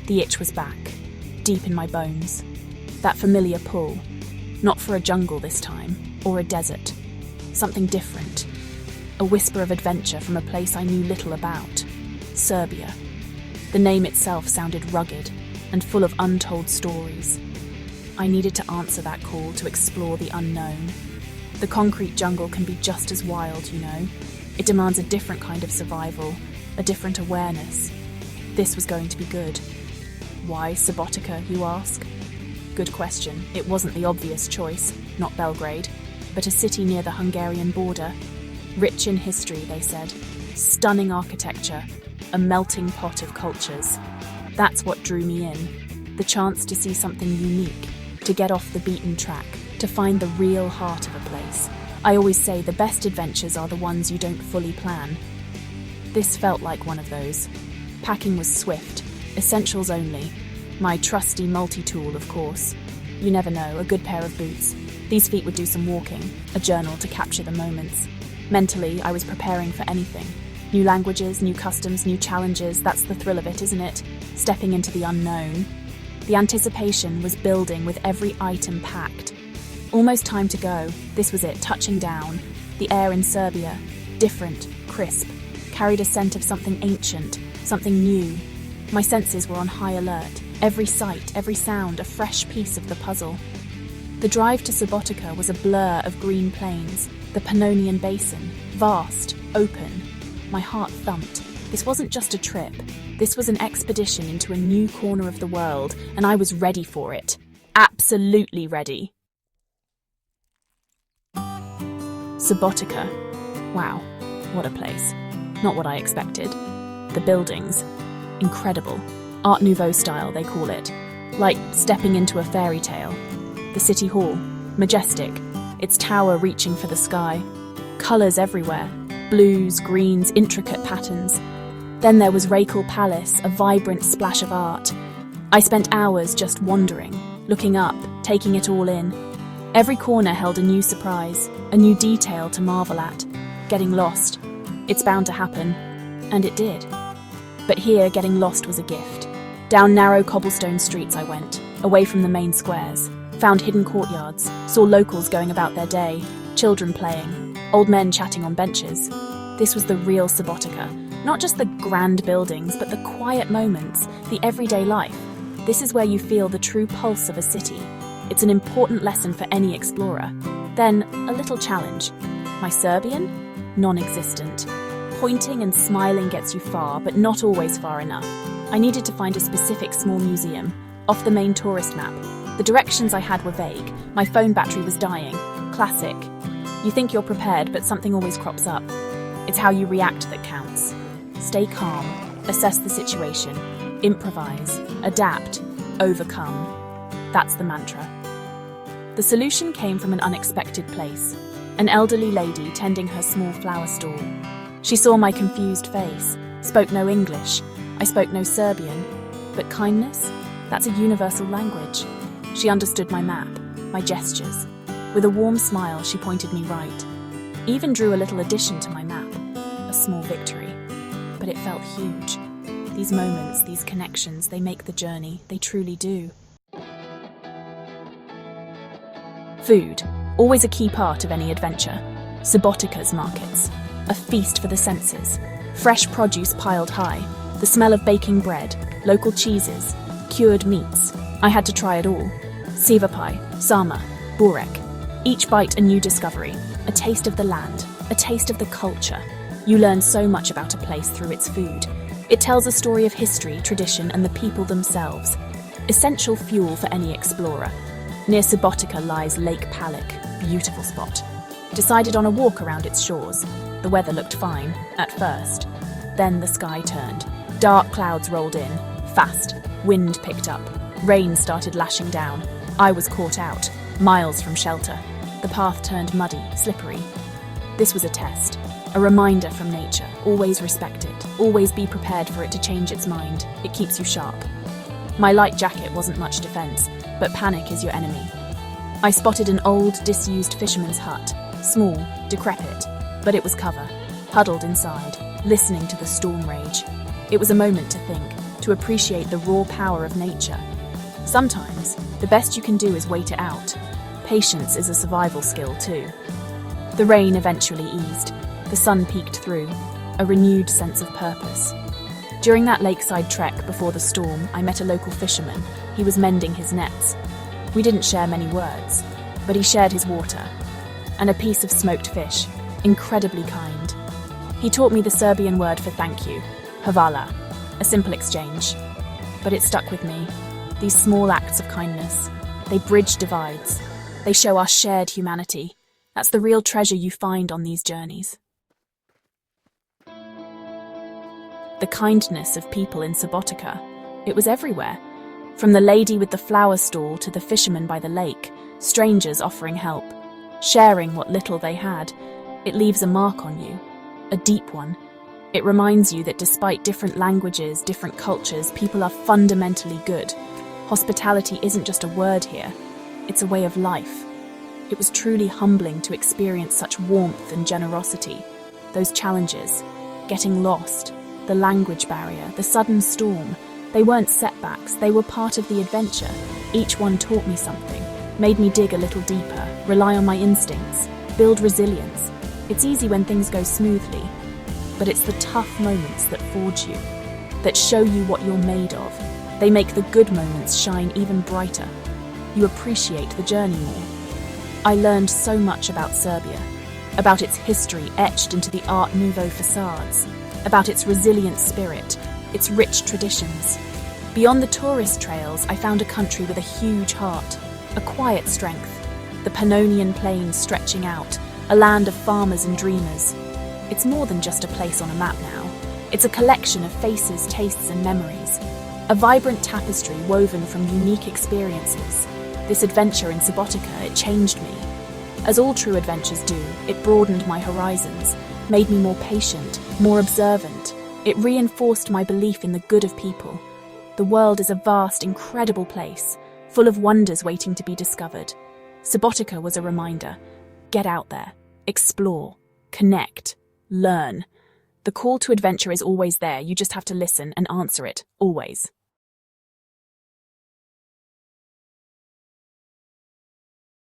The itch was back, deep in my bones. That familiar pull, not for a jungle this time, or a desert. Something different. A whisper of adventure from a place I knew little about. Serbia. The name itself sounded rugged and full of untold stories. I needed to answer that call to explore the unknown. The concrete jungle can be just as wild, you know. It demands a different kind of survival, a different awareness. This was going to be good. Why Subotica, you ask? Good question. It wasn't the obvious choice, not Belgrade, but a city near the Hungarian border. Rich in history, they said. Stunning architecture, a melting pot of cultures. That's what drew me in. The chance to see something unique, to get off the beaten track, to find the real heart of a place. I always say the best adventures are the ones you don't fully plan. This felt like one of those. Packing was swift, essentials only. My trusty multi-tool, of course. You never know, a good pair of boots. These feet would do some walking, a journal to capture the moments. Mentally, I was preparing for anything. New languages, new customs, new challenges, that's the thrill of it, isn't it? Stepping into the unknown. The anticipation was building with every item packed. Almost time to go. This was it, touching down. The air in Serbia, different, crisp, carried a scent of something ancient, something new. My senses were on high alert. Every sight, every sound, a fresh piece of the puzzle. The drive to Subotica was a blur of green plains, the Pannonian Basin, vast, open. My heart thumped. This wasn't just a trip. This was an expedition into a new corner of the world, and I was ready for it. Absolutely ready. Subotica. Wow, what a place. Not what I expected. The buildings. Incredible. Art Nouveau style, they call it. Like stepping into a fairy tale. The City Hall. Majestic. Its tower reaching for the sky. Colours everywhere. Blues, greens, intricate patterns. Then there was Reykjavik Palace, a vibrant splash of art. I spent hours just wandering, looking up, taking it all in. Every corner held a new surprise, a new detail to marvel at. Getting lost. It's bound to happen. And it did. But here, getting lost was a gift. Down narrow cobblestone streets I went, away from the main squares. Found hidden courtyards, saw locals going about their day, children playing, old men chatting on benches. This was the real Subotica. Not just the grand buildings, but the quiet moments, the everyday life. This is where you feel the true pulse of a city. It's an important lesson for any explorer. Then, a little challenge. My Serbian? Non-existent. Pointing and smiling gets you far, but not always far enough. I needed to find a specific small museum, off the main tourist map. The directions I had were vague. My phone battery was dying. Classic. You think you're prepared, but something always crops up. It's how you react that counts. Stay calm, assess the situation, improvise, adapt, overcome. That's the mantra. The solution came from an unexpected place. An elderly lady tending her small flower stall. She saw my confused face, spoke no English. I spoke no Serbian. But kindness? That's a universal language. She understood my map, my gestures. With a warm smile, she pointed me right. Even drew a little addition to my map. A small victory. But it felt huge. These moments, these connections, they make the journey. They truly do. Food. Always a key part of any adventure. Subotica's markets. A feast for the senses. Fresh produce piled high. The smell of baking bread. Local cheeses. Cured meats. I had to try it all. Siva pie, sama, burek. Each bite a new discovery. A taste of the land. A taste of the culture. You learn so much about a place through its food. It tells a story of history, tradition, and the people themselves. Essential fuel for any explorer. Near Subotica lies Lake Palik, beautiful spot. Decided on a walk around its shores. The weather looked fine, at first. Then the sky turned. Dark clouds rolled in, fast. Wind picked up. Rain started lashing down. I was caught out, miles from shelter. The path turned muddy, slippery. This was a test. A reminder from nature. Always respect it. Always be prepared for it to change its mind. It keeps you sharp. My light jacket wasn't much defense, but panic is your enemy. I spotted an old, disused fisherman's hut. Small, decrepit, but it was cover. Huddled inside, listening to the storm rage. It was a moment to think, to appreciate the raw power of nature. Sometimes, the best you can do is wait it out. Patience is a survival skill too. The rain eventually eased. The sun peeked through, a renewed sense of purpose. During that lakeside trek before the storm, I met a local fisherman. He was mending his nets. We didn't share many words, but he shared his water and a piece of smoked fish, incredibly kind. He taught me the Serbian word for thank you, hvala, a simple exchange. But it stuck with me. These small acts of kindness, they bridge divides. They show our shared humanity. That's the real treasure you find on these journeys. The kindness of people in Subotica, it was everywhere. From the lady with the flower stall to the fisherman by the lake, strangers offering help, sharing what little they had. It leaves a mark on you, a deep one. It reminds you that despite different languages, different cultures, people are fundamentally good. Hospitality isn't just a word here, it's a way of life. It was truly humbling to experience such warmth and generosity. Those challenges, getting lost, the language barrier, the sudden storm, they weren't setbacks, they were part of the adventure. Each one taught me something, made me dig a little deeper, rely on my instincts, build resilience. It's easy when things go smoothly, but it's the tough moments that forge you, that show you what you're made of. They make the good moments shine even brighter. You appreciate the journey more. I learned so much about Serbia, about its history etched into the Art Nouveau facades, about its resilient spirit, its rich traditions. Beyond the tourist trails, I found a country with a huge heart, a quiet strength, the Pannonian Plains stretching out, a land of farmers and dreamers. It's more than just a place on a map now. It's a collection of faces, tastes and memories. A vibrant tapestry woven from unique experiences. This adventure in Subotica, it changed me. As all true adventures do, it broadened my horizons, made me more patient, more observant. It reinforced my belief in the good of people. The world is a vast, incredible place, full of wonders waiting to be discovered. Subotica was a reminder. Get out there, explore, connect, learn. The call to adventure is always there, you just have to listen and answer it, always.